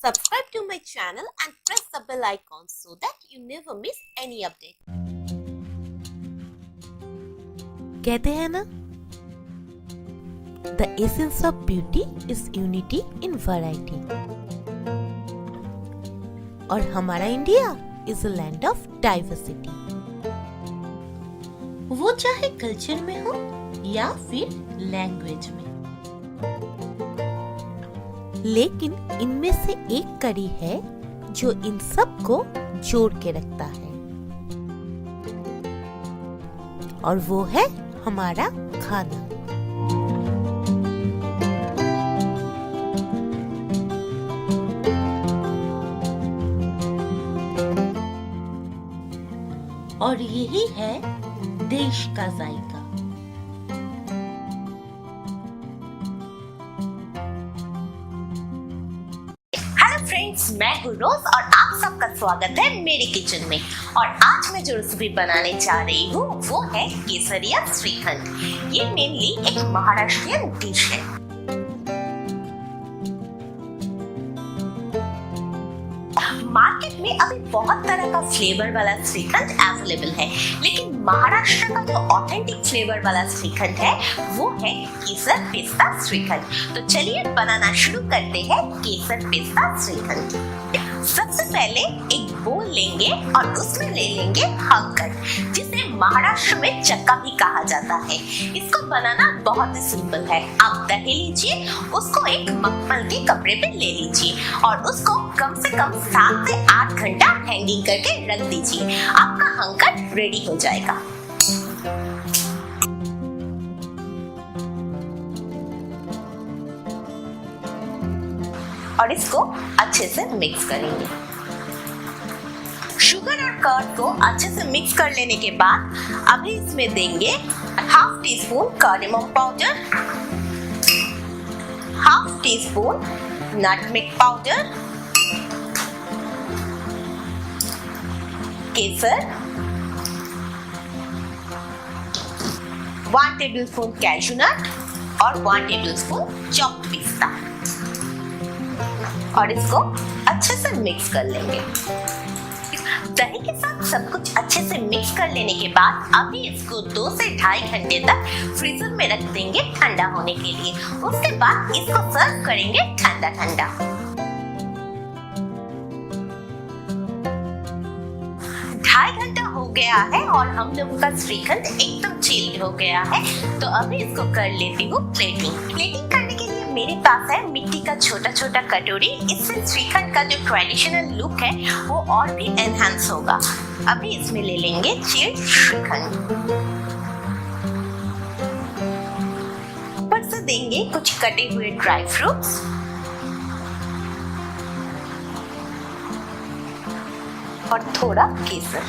Subscribe to my channel and press the bell icon so that you never miss any update. कहते हैं ना, the essence of beauty is unity in variety. और हमारा India is a land of diversity. वो चाहे culture में हो या फिर लैंग्वेज में, लेकिन इनमें से एक कड़ी है जो इन सब को जोड़ के रखता है, और वो है हमारा खाना। और यही है देश का जायका। फ्रेंड्स, मैं हूँ रोज और आप सबका स्वागत है मेरे किचन में। और आज मैं जो रेसिपी बनाने जा रही हूँ वो है केसरिया श्रीखंड। ये मेनली एक महाराष्ट्रियन डिश है। मार्केट में अभी बहुत तरह का फ्लेवर वाला श्रीखंड अवेलेबल है, लेकिन महाराष्ट्र का जो ऑथेंटिक फ्लेवर वाला श्रीखंड है वो है केसर पिस्ता श्रीखंड। तो चलिए बनाना शुरू करते हैं केसर पिस्ता श्रीखंड। सबसे पहले एक बोल लेंगे और उसमें ले लेंगे हंकट, जिसे महाराष्ट्र में चक्का भी कहा जाता है। इसको बनाना बहुत ही सिंपल है। आप दही लीजिए, उसको एक मखमल के कपड़े पे ले लीजिए और उसको कम से कम 7 से 8 घंटा हैंगिंग करके रख दीजिए। आपका हंकट रेडी हो जाएगा। और इसको अच्छे से मिक्स करेंगे। शुगर और कर्ड को अच्छे से मिक्स कर लेने के बाद अभी इसमें देंगे half teaspoon cardamom powder, half teaspoon nutmeg powder, केसर, 1 टेबलस्पून कैशू नट और 1 टेबलस्पून चॉप्ड पिस्ता, और इसको अच्छे से मिक्स कर लेंगे। दही के साथ सब कुछ अच्छे से मिक्स कर लेने के बाद अभी इसको 2 से 2.5 घंटे तक फ्रीजर में रख देंगे ठंडा होने के लिए। उसके बाद इसको सर्व करेंगे ठंडा ठंडा। 2.5 घंटा हो गया है और हम लोगों का श्रीखंड एकदम चिल्ड हो गया है। तो अभी इसको कर लेती हूँ प्लेटिंग करने के लिए मेरे पास है मिट्टी का छोटा छोटा कटोरी। इससे श्रीखंड का जो ट्रेडिशनल लुक है वो और भी एनहांस होगा। अभी इसमें ले लेंगे चिल्ड श्रीखंड, ऊपर से देंगे कुछ कटे हुए ड्राई फ्रूट्स और थोड़ा केसर।